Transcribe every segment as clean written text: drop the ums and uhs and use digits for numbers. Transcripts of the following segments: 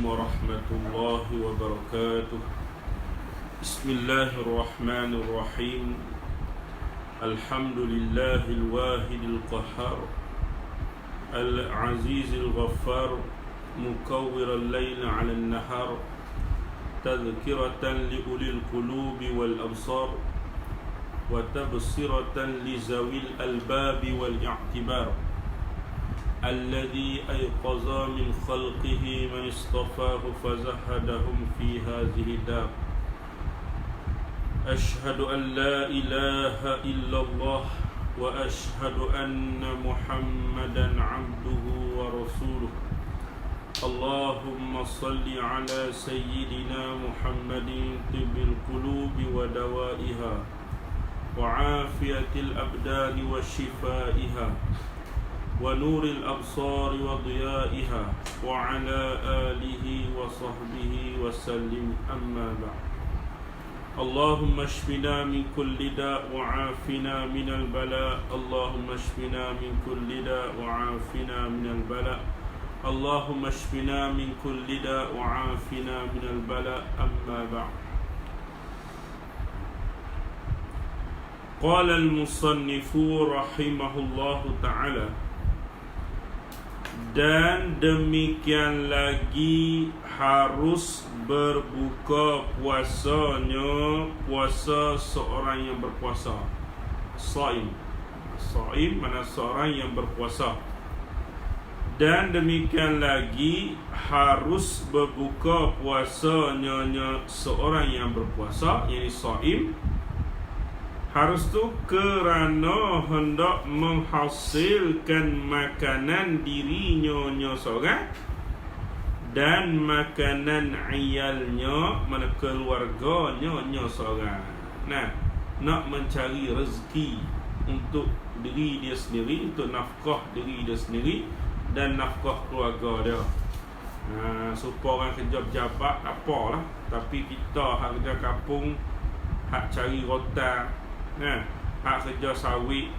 ورحمة الله وبركاته. بسم الله الرحمن الرحيم. الحمد لله الواحد القهار العزيز الغفار مكور الليل على النهار تذكرة لأولي القلوب والأبصار وتبصرة لذوي الألباب والاعتبار الذي أيقظ من خلقه من اصطفاه فزهدهم في هذه الدار. أشهد أن لا إله إلا الله وأشهد أن محمدا عبده ورسوله. اللهم صل على سيدنا محمد طب القلوب ودوائها وعافية الأبدان وشفائها ونور الأبصار وضيائها وعلى آله وصحبه وسلم. أما بعد. اللهم اشفنا من كل داء وعافنا من البلاء. اللهم اشفنا من كل داء وعافنا من البلاء. اللهم اشفنا من كل داء وعافنا من البلاء. أما بعد. قال المصنف رحمه الله تعالى, dan demikian lagi harus berbuka puasanya puasa seorang yang berpuasa. Shaim mana seorang yang berpuasa. Dan demikian lagi harus berbuka puasanya seorang yang berpuasa, yakni shaim. Harus tu kerana hendak menghasilkan makanan dirinya seorang dan makanan iyalnya, mana keluarganya seorang. Nah, nak mencari rezeki untuk diri dia sendiri, untuk nafkah diri dia sendiri dan nafkah keluarga dia. Supaya orang kerja pejabat tak apalah, tapi kita hak kerja kampung, hak cari rotan, hak kerja sawit,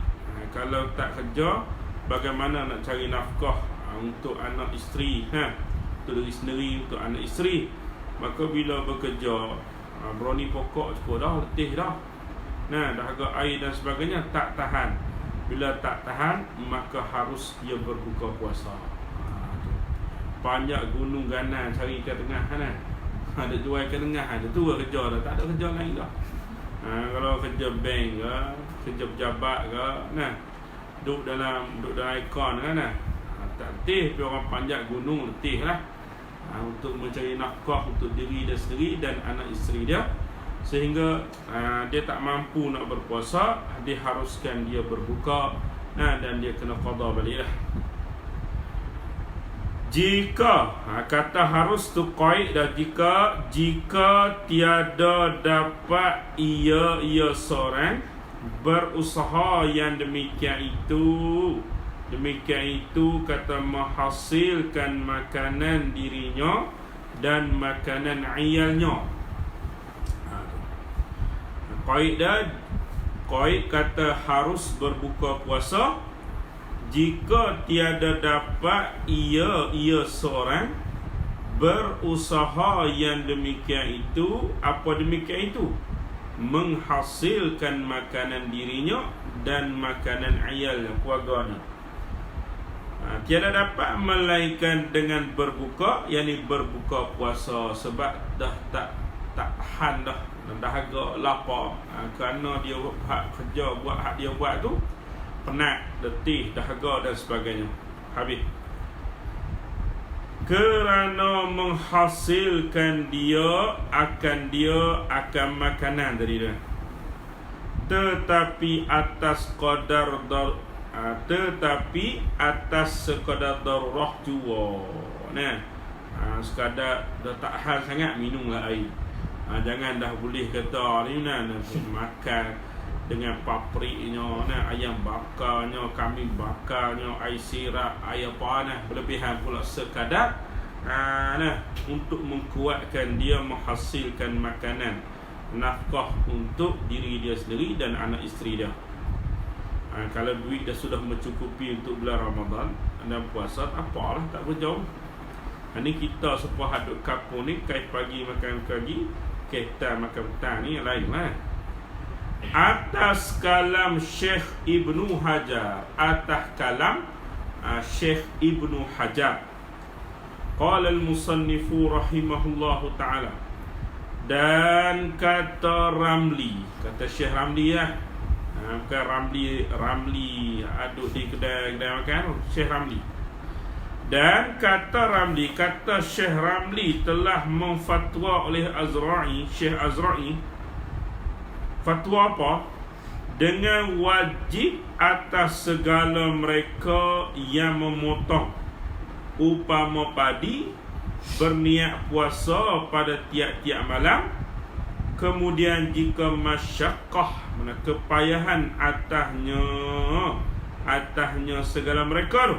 kalau tak kerja, bagaimana nak cari nafkah untuk anak isteri, untuk diri sendiri, untuk anak isteri. Maka bila bekerja, brownie pokok cukup dah, letih dah, dahaga air dan sebagainya tak tahan. Bila tak tahan, maka harus dia berbuka puasa. Banyak gunung ganan cari ikan tengah, ada jual ikan tengah, ada tu kerja dah, tak ada kerja lain dah. Kalau kerja bank ke, kerja pejabat ke, duduk dalam ikon kan, tak letih, tapi orang panjat gunung letih lah, untuk mencari nafkah untuk diri dia sendiri dan anak isteri dia. Sehingga dia tak mampu nak berpuasa, diharuskan dia berbuka, dan dia kena qada balik lah. Jika kata harus tu qaid dah, jika tiada dapat ia seorang berusaha yang demikian itu kata menghasilkan makanan dirinya dan makanan iyalnya. Qaid kata harus berbuka puasa jika tiada dapat ia seorang berusaha yang demikian itu. Apa demikian itu? Menghasilkan makanan dirinya dan makanan iyalnya, keluarganya. Tiada dapat melainkan dengan berbuka, yakni berbuka puasa, sebab dah tak tahan dah, dahaga lapar, kerana dia hak kerja buat hak dia buat tu penat, letih, dahaga dan sebagainya. Habis. Kerana menghasilkan dia akan makanan dari dia, tetapi atas sekadar darurah jua. Sekadar dah tak hal sangat, minumlah air. Jangan dah boleh kata ni makan dengan papriknya, ayam bakarnya, kambing bakarnya, air sirap, air apa, berlebihan pula sekadar untuk menguatkan dia menghasilkan makanan, nafkah untuk diri dia sendiri dan anak isteri dia. Kalau duit dah sudah mencukupi untuk bulan Ramadan dan puasa, tak apalah, tak berjauh. Ini kita sepah hadut kapur ni, kai pagi makan pagi, kita makan petang ni yang lain lah. Atas kalam Syekh Ibnu Hajar, atas kalam Syekh Ibnu Hajar. Qala al-musannifu rahimahullahu ta'ala. Dan kata Ramli, kata Syekh Ramli lah, bukan Ramli aduk di kedai makan, Syekh Ramli. Dan kata Ramli, kata Syekh Ramli telah memfatwa oleh Azra'i, Syekh Azra'i. Fatwa apa? Dengan wajib atas segala mereka yang memotong upama padi, berniat puasa pada tiap-tiap malam. Kemudian jika masyaqqah, mana kepayahan atasnya segala mereka tu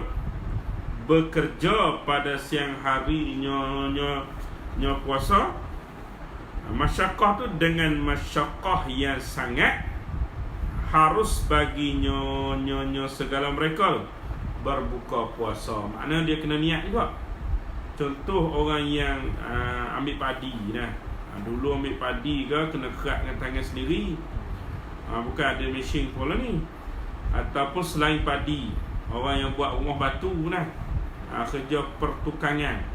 bekerja pada siang hari nya puasa. Masyaqqah tu dengan masyaqqah yang sangat, harus bagi nyonya segala mereka berbuka puasa. Maknanya dia kena niat juga. Contoh orang yang ambil padi nah. Dulu ambil padi ke kena kerat dengan tangan sendiri. Bukan ada mesin pula ni. Ataupun selain padi, orang yang buat rumah batu nah. Kerja pertukangan.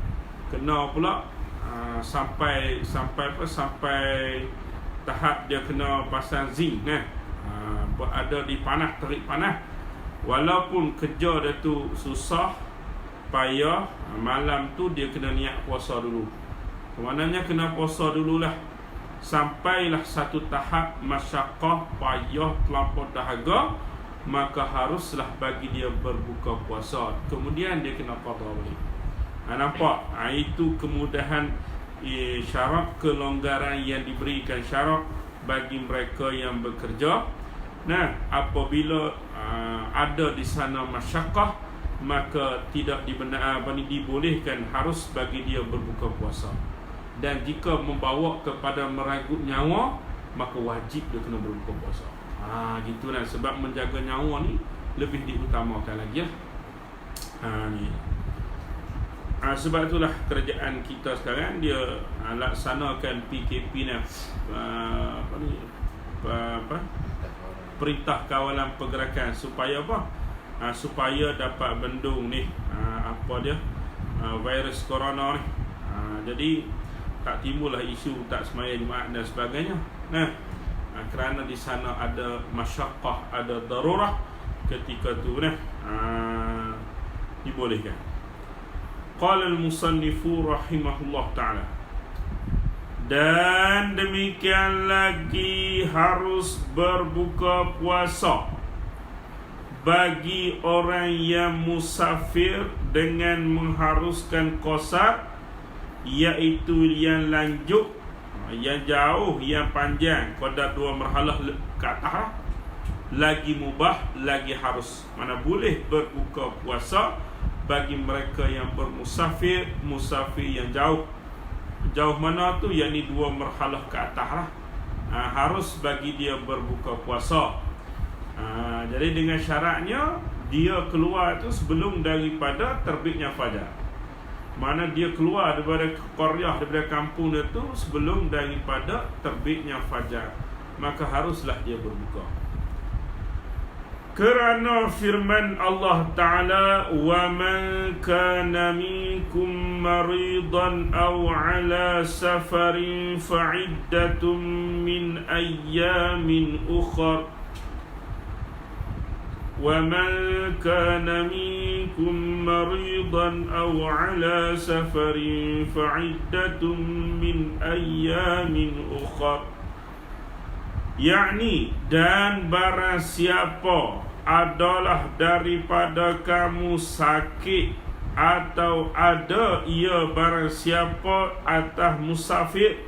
Kena pula sampai tahap dia kena pasang zinc nah. Ada di panah, terik panah. Walaupun kerja dia tu susah, payah, malam tu dia kena niat puasa dulu. Maknanya kena puasa dululah. Sampailah satu tahap masyaqqah, payah, terlampau dahaga, maka haruslah bagi dia berbuka puasa. Kemudian dia kena qada balik. Nampak? Itu kemudahan, syarat kelonggaran yang diberikan syarat bagi mereka yang bekerja. Nah, apabila ada di sana masyaqqah, maka tidak dibolehkan, harus bagi dia berbuka puasa. Dan jika membawa kepada meragut nyawa, maka wajib dia kena berbuka puasa. Gitulah, sebab menjaga nyawa ni lebih diutamakan lagi ya. Ni. Sebab itulah kerajaan kita sekarang dia laksanakan PKP ni, Perintah Kawalan Pergerakan, supaya apa? Supaya dapat bendung ni virus corona ni. Jadi tak timbullah isu tak semaya Jumaat dan sebagainya. Kerana di sana ada masyaqqah, ada darurah, ketika tu dibolehkan. Qala al-musannifu rahimahullah ta'ala. Dan demikian lagi harus berbuka puasa bagi orang yang musafir dengan mengharuskan qasar, iaitu yang lanjut, yang jauh, yang panjang, qadar 2 marhalah ke atas, lagi mubah, lagi harus. Mana boleh berbuka puasa bagi mereka yang bermusafir, musafir yang jauh. Jauh mana tu? Yang ni 2 marhalah ke atas lah. Harus bagi dia berbuka puasa. Jadi dengan syaratnya dia keluar tu sebelum daripada terbitnya fajar. Mana dia keluar daripada qaryah, daripada kampung dia tu sebelum daripada terbitnya fajar, maka haruslah dia berbuka. Kerana firman Allah Ta'ala, wa man kana minkum maridan aw ala safarin fa'iddatun min ayyamin ukhar. وَمَنْ كَانَ مِنْكُمْ مَرِيضًا أَوْ عَلَى سَفَرٍ فَعِدَّةٌ مِنْ أَيَّامٍ أُخَرَ. yakni, dan barang siapa adalah daripada kamu sakit, atau ada ia barang siapa atas musafir,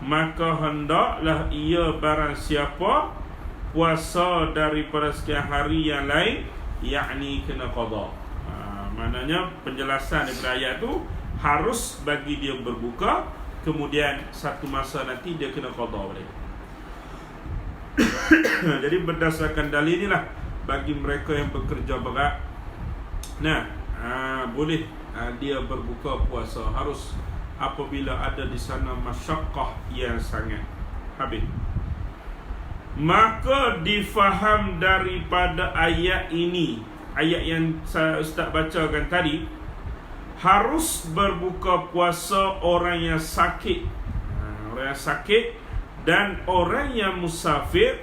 maka hendaklah ia barang siapa puasa daripada sekian hari yang lain, yakni kena qada. Maknanya penjelasan daripada ayat tu, harus bagi dia berbuka, kemudian satu masa nanti dia kena qada balik. Jadi berdasarkan dalil inilah bagi mereka yang bekerja berat, boleh dia berbuka puasa. Harus apabila ada di sana masyaqqah yang sangat. Habis. Maka difaham daripada ayat ini, ayat yang Ustaz bacakan tadi, harus berbuka puasa orang yang sakit, orang yang sakit dan orang yang musafir,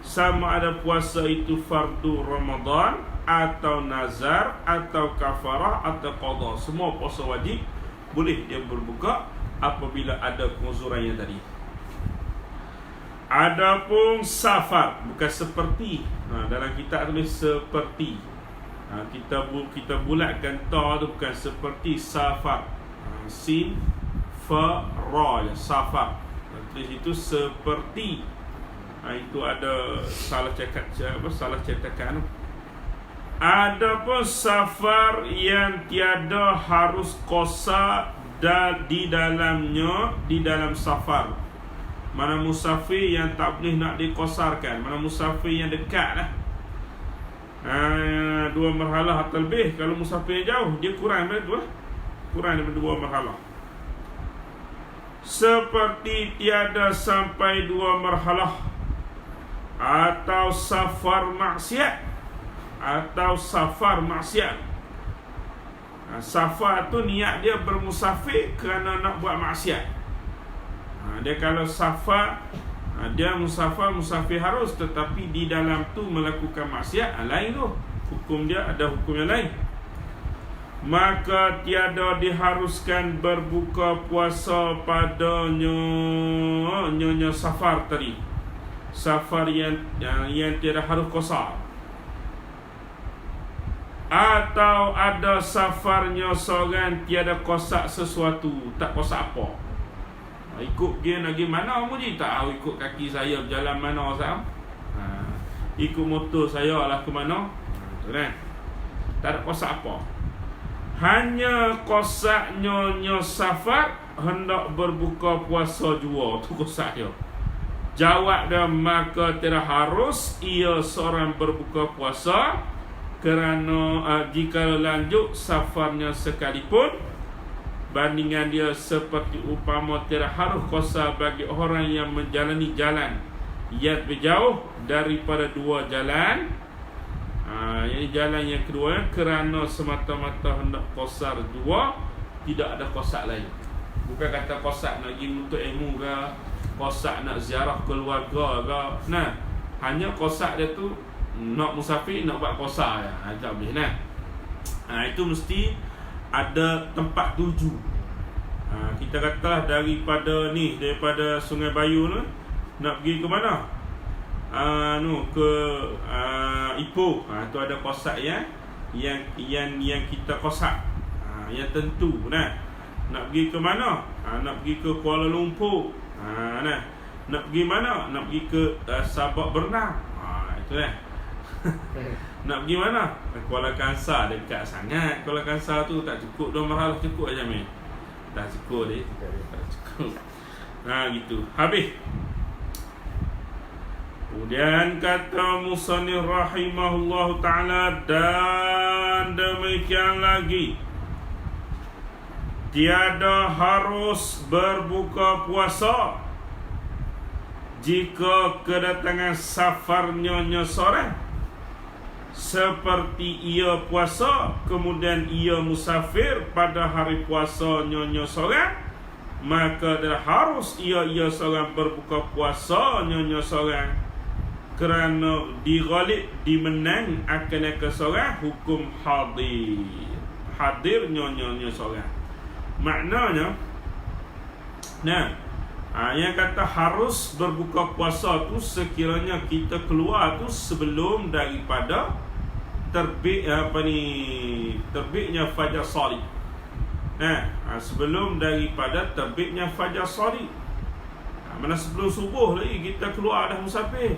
sama ada puasa itu fardu Ramadan atau nazar atau kafarah atau qada. Semua puasa wajib boleh dia berbuka apabila ada penguzurannya tadi. Adapun safar, bukan seperti, dalam kitab tulis seperti, kita bulatkan ta tu bukan seperti safar, sin fa ra, safar tulis itu seperti. Itu ada salah cetakan. Adapun safar yang tiada harus qasa di dalamnya, di dalam safar. Mana musafir yang tak boleh nak dikosarkan, mana musafir yang dekat lah, 2 marhalah atau lebih. Kalau musafir jauh, dia kurang daripada 2 marhalah. Seperti tiada sampai 2 marhalah, atau safar maksiat, safar tu niat dia bermusafir kerana nak buat maksiat. Dia kalau safar, dia musafir harus, tetapi di dalam tu melakukan maksiat, lain tu. Hukum dia ada hukum yang lain. Maka tiada diharuskan berbuka puasa pada nyonya safar tadi. Safar yang tiada harus qasa. Atau ada safarnya seorang tiada qasa sesuatu, tak qasa apa. Ikut dia nak pergi mana muji, tak tahu ikut kaki saya berjalan mana saham. Ikut motor saya lah ke mana. Kan? Tak ada qasa apa. Hanya qasa nyonya safar hendak berbuka puasa jua, tu qasa dia. Jawab dia, maka tidak harus ia seorang berbuka puasa kerana jika lanjut safarnya sekalipun, bandingan dia seperti upama tidak harus qasa bagi orang yang menjalani jalan yang berjauh daripada 2 jalan. Yang jalan yang kedua kerana semata-mata hendak qasar 2, tidak ada qasa lain. Bukan kata qasa nak pergi untuk ilmu ke, qasa nak ziarah keluarga ke. Hanya qasa dia tu nak musafir, nak buat qasa ya. Tak boleh itu mesti ada tempat tuju. Kita kata daripada Sungai Bayu tu nak pergi ke mana? Ke Ipoh. Tu ada qasa yang kita qasa, yang tentu. Nak pergi ke mana? Nak pergi ke Kuala Lumpur. Nak pergi mana? Nak pergi ke Sabak Bernam. Itu Nak pergi mana? Kuala Kangsar, dekat sangat. Kuala Kangsar tu tak cukup 2 marhalah, cukup aja meh. Tak cukup dia. Tak cukup. Gitu. Habis. Kemudian kata musannif rahimahullah ta'ala, dan demikian lagi, tiada harus berbuka puasa jika kedatangan safar nyonya seorang, seperti ia puasa kemudian ia musafir pada hari puasa nyonya seorang, maka dah harus ia seorang berbuka puasa nyonya seorang kerana dighalib, dimenang akan seorang hukum hadir nyonya seorang. Maknanya yang kata harus berbuka puasa tu sekiranya kita keluar tu sebelum daripada terbitnya fajar shadiq. Sebelum daripada terbitnya fajar shadiq. Mana sebelum subuh lagi kita keluar dah musafir.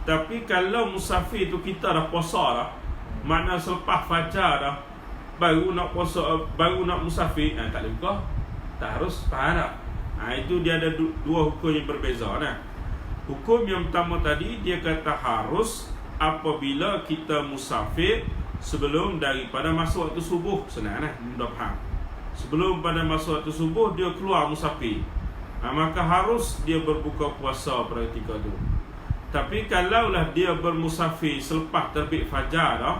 Tapi kalau musafir tu kita dah puasa dah, makna selepas fajar dah baru nak puasa, baru nak musafir, tak boleh buka. Tak harus, faham tak? Itu dia ada 2 hukum yang berbeza. Hukum yang pertama tadi dia kata harus apabila kita musafir sebelum daripada masa waktu subuh. Senang mudah faham. Sebelum pada masa waktu subuh dia keluar musafir, maka harus dia berbuka puasa pada ketika itu. Tapi kalaulah dia bermusafir selepas terbit fajar dah,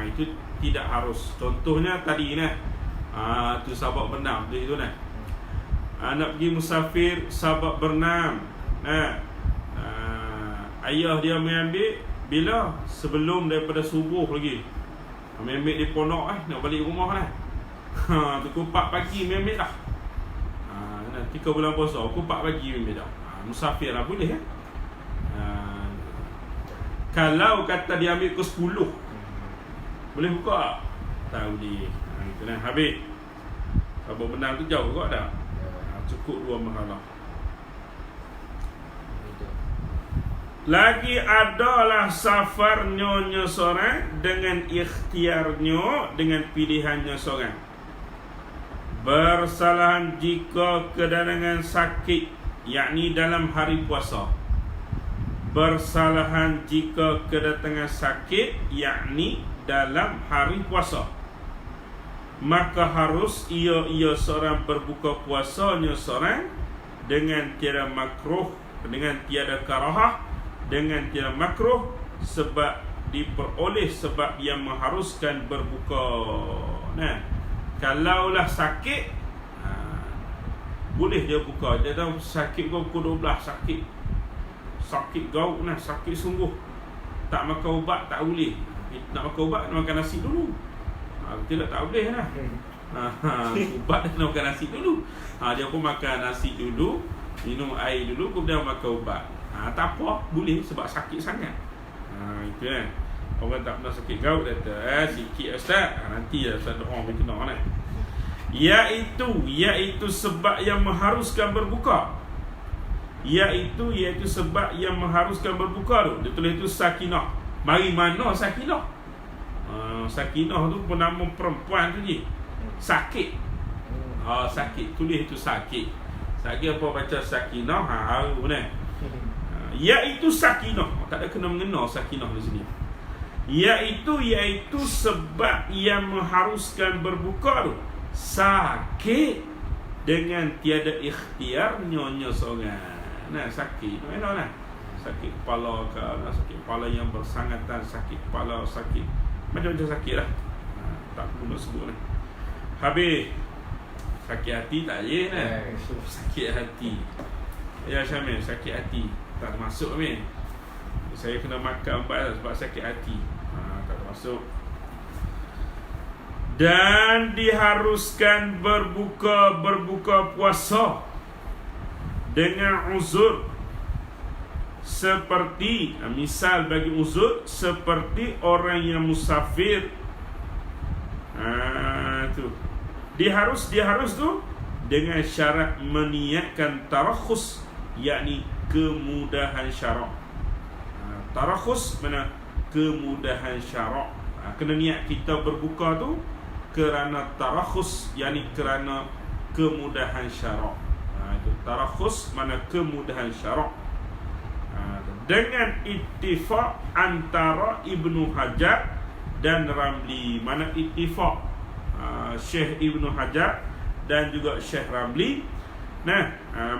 itu tidak harus. Contohnya tadi tu sahabat berenam tu itu nak pergi musafir, sahabat berenam. Ayah dia mengambil bila? Sebelum daripada subuh lagi. Ambil di pondok nak balik rumah pukul 4 pagi ambil dah. Nanti 3 bulan puasa pukul 4 pagi ambil dah. Musafir lah boleh Kalau kata dia ambil ke 10 boleh buka tak? Tak boleh. Itulah habis. Sahabat benar tu jauh kot dah. Cukup 2 mahalah. Lagi adalah safar nyonya seorang dengan ikhtiarnya, dengan pilihannya seorang. Bersalahan jika kedatangan sakit, yakni dalam hari puasa. Bersalahan jika kedatangan sakit, yakni dalam hari puasa. Maka harus ia seorang berbuka puasanya seorang dengan tiada makruh, dengan tiada karahah, dengan tiada makruh, sebab diperoleh sebab yang mengharuskan berbuka. Kalaulah sakit, boleh dia buka. Dia tahu sakit kau pukul 12, sakit gauk sakit sungguh, tak makan ubat tak boleh. Nak makan ubat nak makan nasi dulu. Tidak tak boleh ubat nak makan nasi dulu. Dia pun makan nasi dulu, minum air dulu, kemudian makan ubat. Tak apa, boleh sebab sakit sangat. Itu orang tak pernah sakit gaut kata sikit ustaz, nanti ustaz doa macam kena iaitu sebab yang mengharuskan berbuka. Iaitu sebab yang mengharuskan berbuka tu. Dia tulis itu sakinah. Mari mana sakinah? Sakinah tu pun nama perempuan tu je. Sakit. Sakit, tulis itu sakit. Sakit apa baca sakinah? Haru iaitu sakinah. Tak ada kena-mengena sakinah di sini. Iaitu sebab yang mengharuskan berbuka tu sakit dengan tiada ikhtiar nyonya seorang. Sakit. Sakit kepala ke, sakit kepala yang bersangatan, sakit kepala, sakit macam-macam sakit lah. Tak perlu nak sebut Habis sakit hati tak je sakit hati. Ya Syamil, sakit hati tak termasuk Amin. Saya kena makan ubat sebab sakit hati. Tak termasuk. Dan diharuskan berbuka puasa dengan uzur, seperti misal bagi uzur seperti orang yang musafir. Tu diharus tu dengan syarat meniatkan tarakhus, yakni kemudahan syarak. Tarakhus mana kemudahan syarak. Kena niat kita berbuka tu kerana tarakhus, yakni kerana kemudahan syarak. Itu tarakhus mana kemudahan syarak. Dengan ittifaq antara Ibnu Hajar dan Ramli. Mana ittifaq Syekh Ibnu Hajar dan juga Syekh Ramli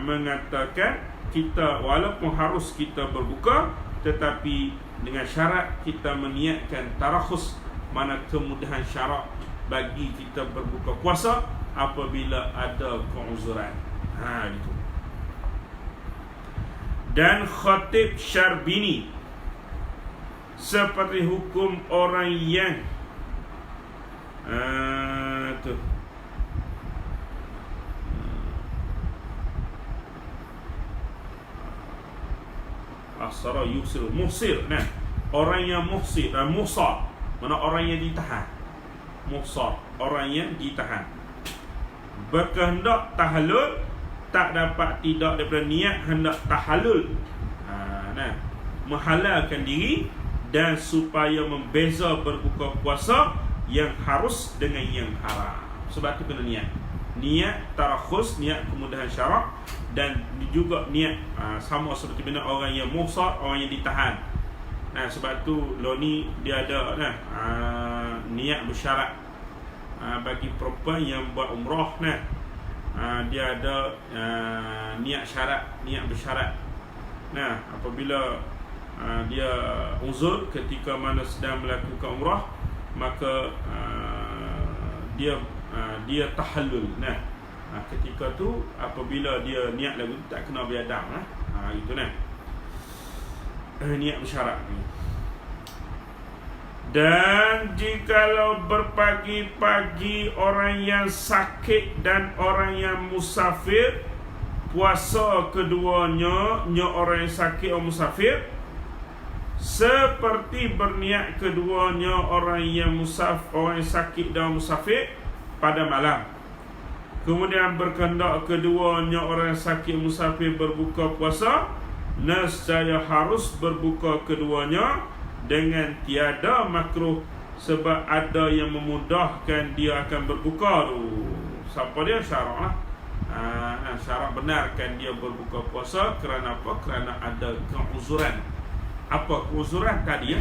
mengatakan kita walaupun harus kita berbuka, tetapi dengan syarat kita meniatkan tarakhus, mana kemudahan syarak bagi kita berbuka puasa apabila ada keuzuran. Gitu. Dan Khatib Syarbini seperti hukum orang yang asara yusir muhsir. Orang yang muhsir dan musar, mana orang yang ditahan. Musar, orang yang ditahan, berkehendak tahallul, tak dapat tidak daripada niat hendak tahallul, menghalalkan diri, dan supaya membeza berbuka puasa yang harus dengan yang haram. Sebab tu kena niat tarakhus, niat kemudahan syarak, dan juga niat sama seperti mana orang yang musar, orang yang ditahan. Sebab tu lo ni dia ada niat bersyarat. Bagi perempuan yang buat umrah dia ada niat syarat, niat bersyarat. Apabila dia uzur ketika mana sedang melakukan umrah, maka dia tahallul. Ketika tu apabila dia niat lagu tak kena biadam itu niat bersyarat ni. Dan jikalau berpagi-pagi orang yang sakit dan orang yang musafir, puasa keduanya, orang yang sakit atau musafir, seperti berniat keduanya orang yang sakit dan musafir pada malam. Kemudian berkehendak keduanya orang yang sakit musafir berbuka puasa, nescaya harus berbuka keduanya dengan tiada makruh, sebab ada yang memudahkan dia akan berbuka tu. Siapa dia? Syarak syarak benarkan dia berbuka puasa. Kerana apa? Kerana ada keuzuran. Apa keuzuran tadi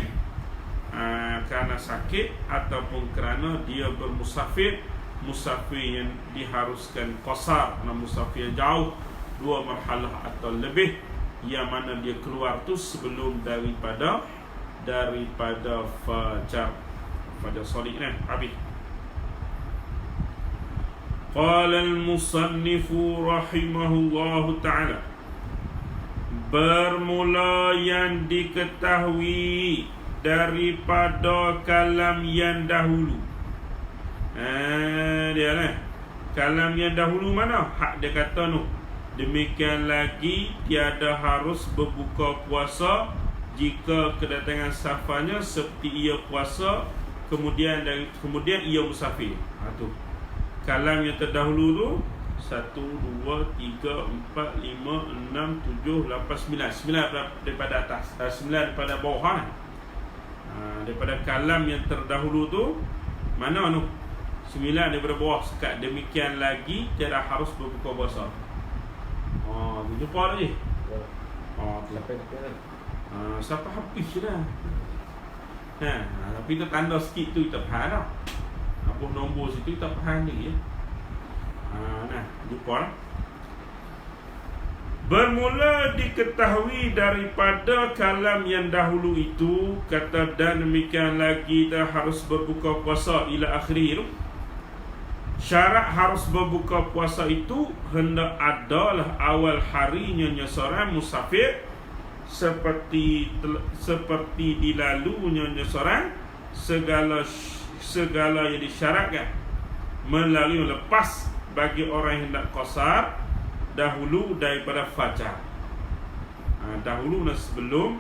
kerana sakit ataupun kerana dia bermusafir, musafir yang diharuskan qasar, musafir yang jauh 2 marhalah atau lebih, yang mana dia keluar tu sebelum daripada fajar sodik habis. Qala al-musannifu rahimahullahu ta'ala, bermula yang diketahui daripada kalam yang dahulu. Kalam yang dahulu mana? Hak dia kata demikian lagi tiada harus berbuka puasa jika kedatangan safarnya seperti ia puasa kemudian ia musafir. Tu kalam yang terdahulu tu 1, 2, 3, 4, 5, 6, 7, 8, 9 daripada atas, 9 daripada bawah. Daripada kalam yang terdahulu tu mana 9 daripada bawah sekat. Demikian lagi tiada harus berbuka puasa. Jumpa lagi. Siapa habis dah. Tapi tu tanda sikit tu kita faham dah. Apa nombor situ kita faham lagi ya. Jumpa. Bermula diketahui daripada kalam yang dahulu itu, kata dan demikian lagi dah harus berbuka puasa ila akhir. Syarat harus berbuka puasa itu hendak adalah awal harinya seorang musafir, seperti dilalunya seorang segala yang disyaratkan melalui lepas bagi orang yang hendak qasar dahulu daripada fajar. Dahulu dan sebelum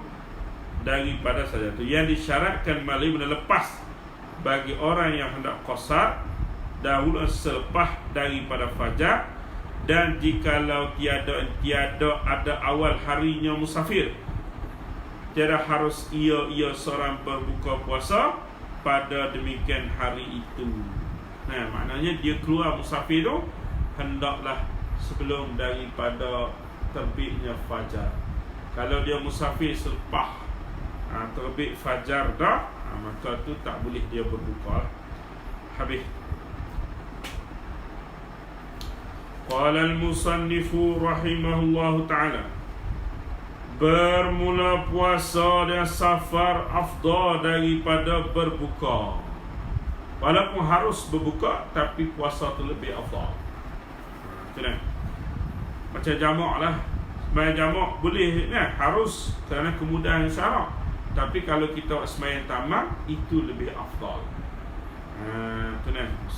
daripada saja tu yang disyaratkan melalui lepas bagi orang yang hendak qasar dahulu selepas daripada fajar. Dan jikalau tiada ada awal harinya musafir, tiada harus ia seorang berbuka puasa pada demikian hari itu. Maknanya dia keluar musafir tu hendaklah sebelum daripada terbitnya fajar. Kalau dia musafir selepas terbit fajar dah, maka tu tak boleh dia berbuka. Habis. Qala al-musannifu rahimahullahu ta'ala, bermula puasa dan safar afdal daripada berbuka. Walaupun harus berbuka, tapi puasa tu lebih afdal. Macam jamak lah. Sembahyang jamak boleh harus kerana kemudahan syarak. Tapi kalau kita sembahyang tamam, itu lebih afdal.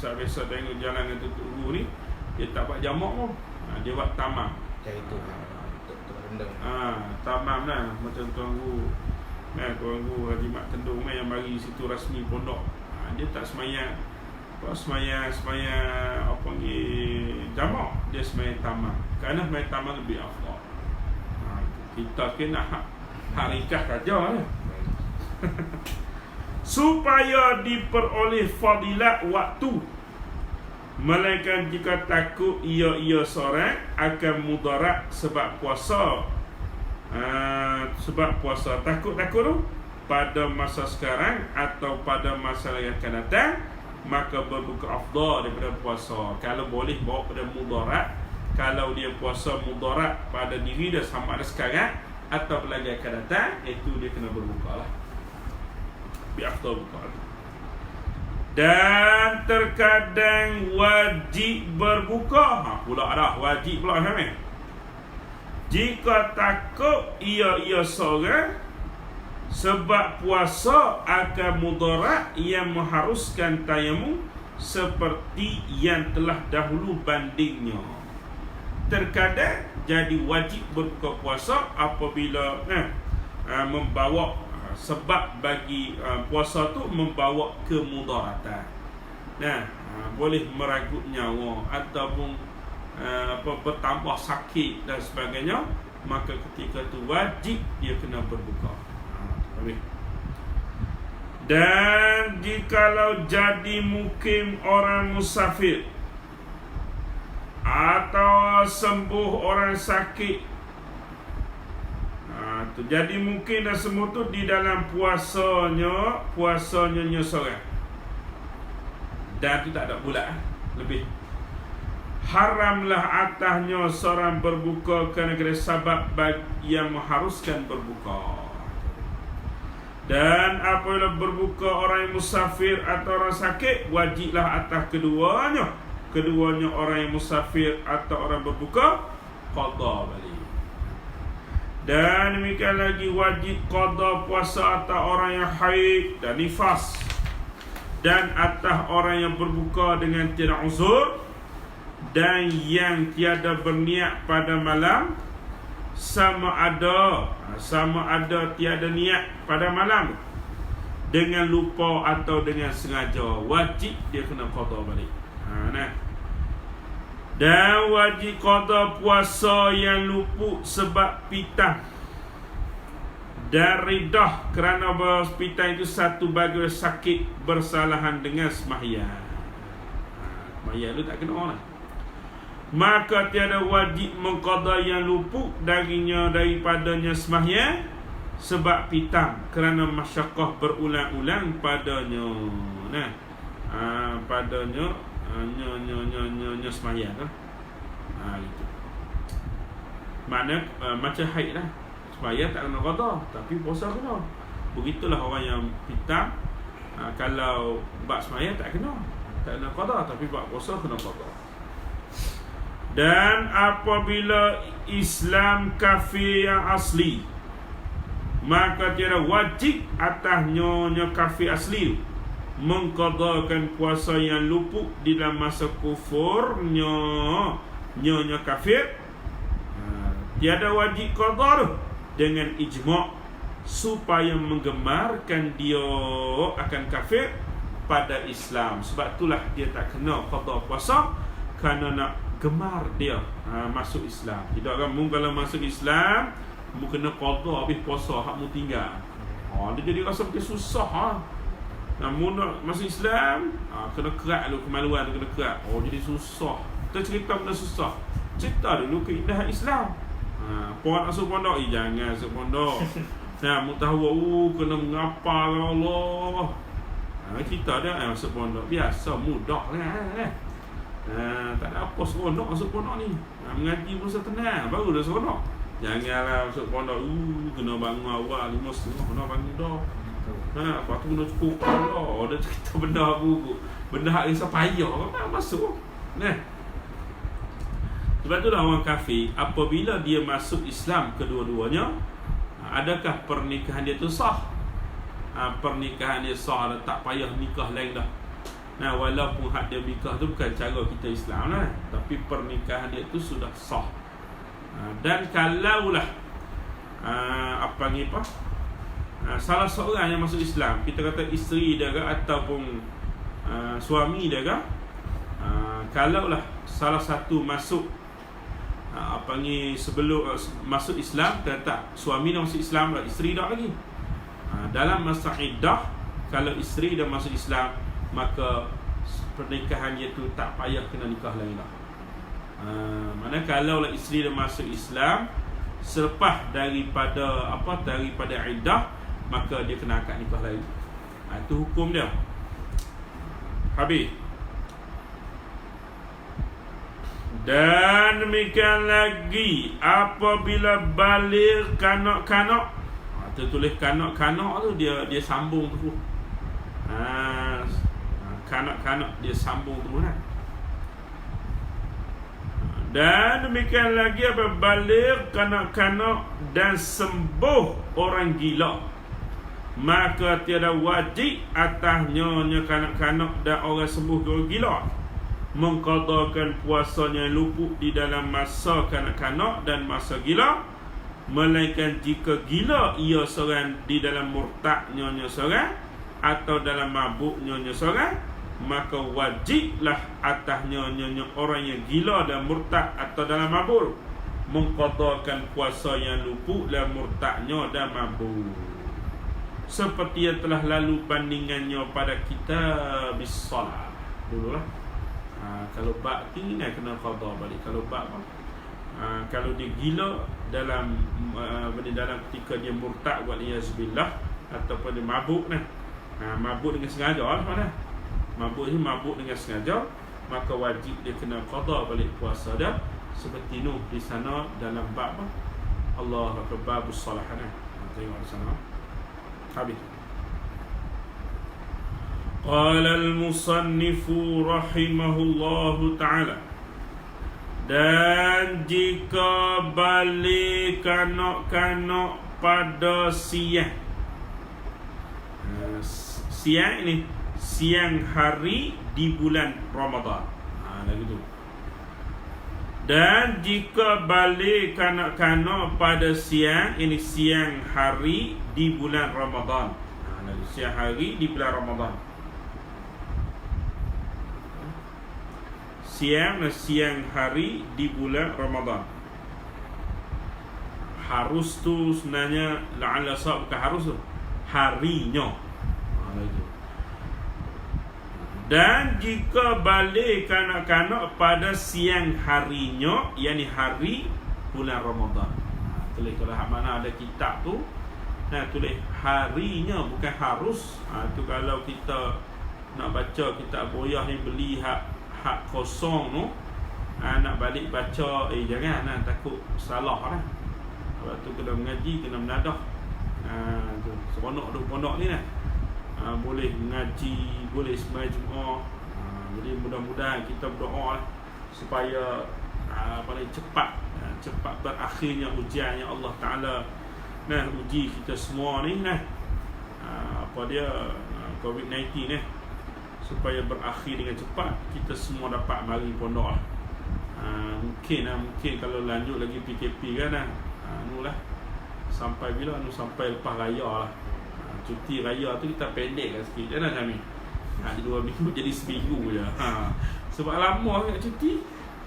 Biasa tengok jalan yang tutup ni, dia tak buat jamak pun, dia buat tamam. Macam itu untuk rendang. Tamam lah. Macam Tuan Guru Haji Mat Tendung yang bagi situ rasmi pondok. Dia tak semayang apa ni jamak, dia semayang tamam. Kerana semayang tamam lebih afdal. Kita kena harikah saja lah. Supaya diperoleh fadilat waktu, melainkan jika takut ia seorang akan mudarat sebab puasa. Sebab puasa takut tu pada masa sekarang atau pada masa yang akan datang, maka berbuka afdal daripada puasa. Kalau boleh bawa pada mudarat, kalau dia puasa mudarat pada diri dia sama ada sekarang atau lagi akan datang, itu dia kena berbuka lah. Biafdal buka. Dan terkadang wajib berbuka. Pula dah wajib pula kan? Jika takut ia seorang sebab puasa akan mudarat yang mengharuskan tayamum seperti yang telah dahulu bandingnya. Terkadang jadi wajib berbuka puasa apabila membawa sebab bagi puasa tu membawa kemudaratan. Boleh meragut nyawa ataupun bertambah sakit dan sebagainya, maka ketika tu wajib dia kena berbuka. Dan jikalau jadi mukim orang musafir atau sembuh orang sakit, jadi mungkin dah semua tu di dalam puasanya seorang. Dan tu tak ada bulat lebih. Haramlah atasnya seorang berbuka kerana sebab yang mengharuskan berbuka. Dan apabila berbuka orang yang musafir atau orang sakit, wajiblah atas keduanya orang yang musafir atau orang berbuka qada balik. Dan demikian lagi wajib qada puasa atas orang yang haid dan nifas, dan atas orang yang berbuka dengan tiada uzur, dan yang tiada berniat pada malam, sama ada tiada niat pada malam dengan lupa atau dengan sengaja, wajib dia kena qada balik. Dan wajib qada puasa yang luput sebab pitang dan ridah, kerana pitang itu satu bagian sakit bersalahan dengan sembahyang. Sembahyang itu tak kena lah. Maka tiada wajib mengqada yang luput daripadanya sembahyang sebab pitang, kerana masyaqqah berulang-ulang padanya. Padanya nyonya sembahyang kan. Gitu. Makna macam haid lah. Sembahyang tak kena qada, tapi puasa kena. Begitulah orang yang pitang, kalau bab sembahyang tak kena qada, tapi bab puasa kena qada. Dan apabila Islam kafir yang asli, maka tiada wajib atas nyonya kafir asli mengqadakan puasa yang luput di dalam masa kufur nyonya kafir. Tiada wajib qada dengan ijma' supaya menggemarkan dia akan kafir pada Islam. Sebab itulah dia tak kena qada puasa, kerana nak gemar dia masuk Islam. Tidak kan mu kalau masuk Islam mu kena qada habis puasa hak mu tinggal. Dia jadi rasa macam susah. Namun nak masuk Islam, kena kerat dulu, kemaluan tu kena kerat. Jadi susah. Kita cerita benda susah. Cerita dulu keindahan Islam. Puan masuk pondok, jangan masuk pondok. Mu tahu kena mengapa Allah. Kita dah masuk pondok biasa, mudah kan. Tak ada apa seronok masuk pondok ni. Mengaji pun tenang, baru dah seronok. Janganlah masuk pondok, kena bangun awal 5:30 kena bangun dah. Lepas tu kena cukup Allah. Dia cerita benda hak risau payah kan masuk. Sebab tu lah orang kafir, apabila dia masuk Islam kedua-duanya, adakah pernikahan dia tu sah? Pernikahan dia sah, tak payah nikah lain dah. Walaupun hak dia nikah tu bukan cara kita Islam lah, tapi pernikahan dia tu sudah sah. Dan kalaulah salah seorang yang masuk Islam, kita kata isteri dia ke ataupun suami dia ke, kalaulah salah satu masuk sebelum masuk Islam, kata suami dah masuk Islam dah, isteri dah lagi, dalam masa iddah, kalau isteri dah masuk Islam, maka pernikahan dia tu tak payah kena nikah lagi dah. Mana kalaulah isteri dah masuk Islam selepas daripada iddah, maka dia kena akad nikah lain. Itu hukum dia. Habis. Dan demikian lagi apabila balik kanak-kanak, tulis kanak-kanak tu dia sambung terus. Kanak-kanak dia sambung terus kan. Dan demikian lagi apabila balik kanak-kanak dan sembuh orang gila, maka tiada wajib atas nyonya kanak-kanak dan orang sembuh orang gila mengqadakan puasanya luput di dalam masa kanak-kanak dan masa gila, melainkan jika gila ia seorang di dalam murtad nyonya seorang atau dalam mabuk nyonya seorang, maka wajiblah atas nyonya orang yang gila dan murtad atau dalam mabuk mengqadakan puasa yang luput dan murtadnya dan mabuk, seperti yang telah lalu bandingannya pada kitab as-salat dululah. Kalau bak tinggi ni kena qada balik. Kalau bak kalau dia gila dalam dalam ketika dia murtad wal iyazbillah ataupun dia mabuk ni. Mabuk dengan sengaja lah mana. Mabuk ni mabuk dengan sengaja, maka wajib dia kena qada balik puasa dia, seperti Nuh di sana dalam bab Allah akbar bus-salah ni. Tengok di sana. Habis. Qala al-musannifu rahimahullahu ta'ala, dan jika balik kanak-kanak pada siang, siang ini siang hari di bulan Ramadan, gitu. Dan jika balik kanak-kanak pada siang, ini siang hari di bulan Ramadan, siang hari di bulan Ramadan. Siang hari di bulan Ramadan. Harus tu sebenarnya la'alla sahab, bukan harus tu, harinya. Dan jika balik kanak-kanak pada siang harinya, yakni hari bulan Ramadan. Tulis kalau mana ada kitab tu, tulis harinya, bukan harus. Tu kalau kita nak baca kitab boyah ni, beli hak kosong tu, nak balik baca, jangan, takut salah lah. Sebab tu kena mengaji, kena menadah. Tu seronok tu pondok ni boleh mengaji, boleh sembahyang Jumaat. Jadi mudah-mudahan kita berdoa supaya paling cepat berakhirnya ujian yang Allah Ta'ala uji kita semua ni COVID-19 ni, supaya berakhir dengan cepat, kita semua dapat mari pondok lah. Mungkin kalau lanjut lagi PKP kan sampai bila? Sampai lepas raya lah. Cuti raya tu kita pendekkan sikit, jangan kami 2 minggu jadi seminggu je. Sebab lama kat cuti,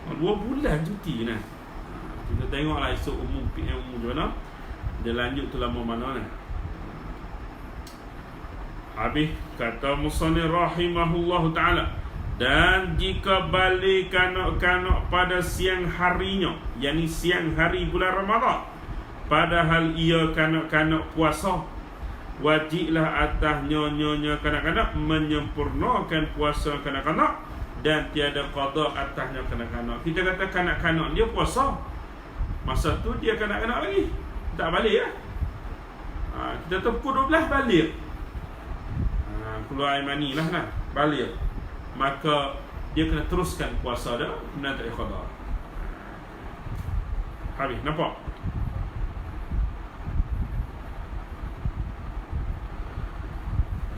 2 bulan cuti kita tengoklah esok umum PM macam mana dia lanjut tu lama mana Habis kata musannif rahimahullahu ta'ala, dan jika balik kanak-kanak pada siang harinya, yakni siang hari bulan Ramadan, padahal ia kanak-kanak puasa, wajiblah atas nyonya kanak-kanak menyempurnakan puasa kanak-kanak, dan tiada qada atasnya kanak-kanak. Kita kata kanak-kanak dia puasa, masa tu dia kanak-kanak lagi tak balik lah. Kita tu pukul 12 balik, keluar air mani lah balik, maka dia kena teruskan puasa dia, kena tak qada. Habis, nampak?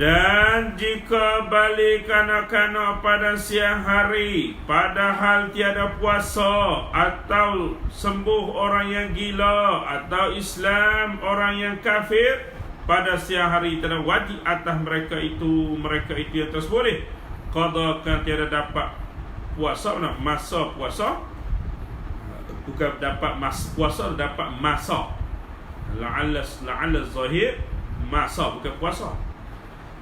Dan jika balik kanak-kanak pada siang hari, padahal tiada puasa, atau sembuh orang yang gila, atau Islam orang yang kafir, pada siang hari tidak wajib atas mereka itu yang tersebut qadakan, tiada dapat puasa, masa puasa, bukan dapat puasa, dapat masa. La'alla zahir masa, bukan puasa.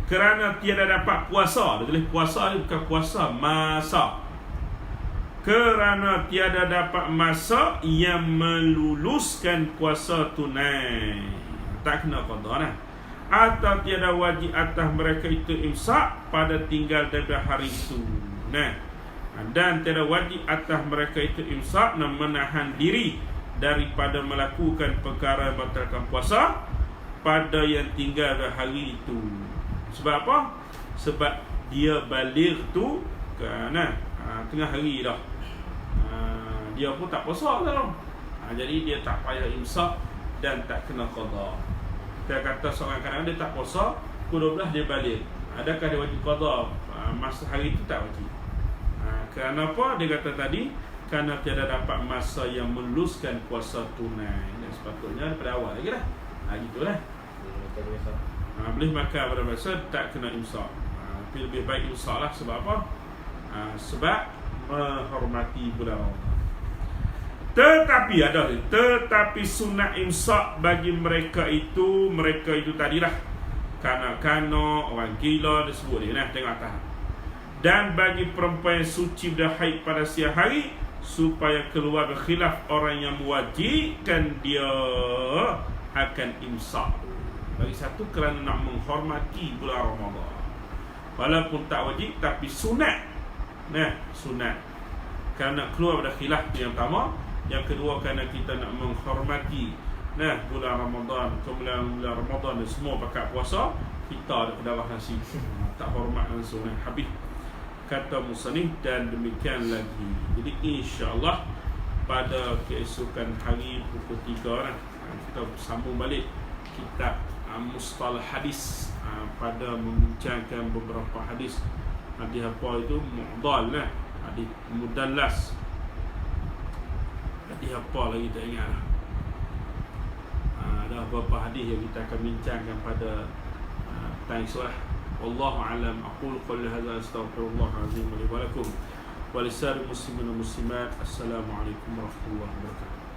Kerana tiada dapat puasa, dia tulis puasa ni bukan puasa, masa. Kerana tiada dapat masa yang meluluskan puasa tunai, tak kena qada atau tiada wajib atas mereka itu imsak pada tinggal daripada hari itu. Nah, dan tiada wajib atas mereka itu imsak dan menahan diri daripada melakukan perkara yang membatalkan puasa pada yang tinggal pada hari itu. Sebab apa? Sebab dia balik tu kerana tengah hari dah. Dia pun tak puasa dah. Jadi dia tak payah imsak dan tak kena qada. Kita kata seorang kadang dia tak puasa, pukul 12 dia balik. Adakah dia wajib qada masa hari itu? Tak wajib. Kerana apa? Dia kata tadi, kerana tiada dapat masa yang meluluskan puasa tunai. Dan sepatutnya daripada awal lagi lah. Gitulah. Boleh makan pada masa tak kena imsak. Tapi lebih baik imsak lah. Sebab apa? Sebab menghormati bulan Ramadan. Tetapi sunat imsak bagi mereka itu tadilah kanak-kanak, orang gila, dia sebut dia, tengok atas. Dan bagi perempuan yang suci berhaid pada siang hari, supaya keluar berkhilaf orang yang mewajibkan dia akan imsak. Bagi satu, kerana nak menghormati bulan Ramadan. Walaupun tak wajib, tapi sunat. Sunat. Kerana keluar pada khilaf yang pertama. Yang kedua, kerana kita nak menghormati bulan Ramadan. Kemudian bulan Ramadan dan semua pakat puasa, kita ada pedarah nasi. Tak hormat langsung. Habis kata musannif, dan demikian lagi. Jadi insya-Allah pada keesokan hari pukul 3 kita sambung balik kitab Mustalah Hadis pada membincangkan beberapa hadis. Hadis apa itu? Mu'dal hadis mudallas. Hadis apa lagi tak ingat lah. Ada beberapa hadis yang kita akan bincangkan pada petang esok lah. Wallahu a'lam. Aqulu qawli hadza astaghfirullah azim li wa lakum wa lisa'il muslimin wal muslimat. Assalamualaikum warahmatullahi wabarakatuh.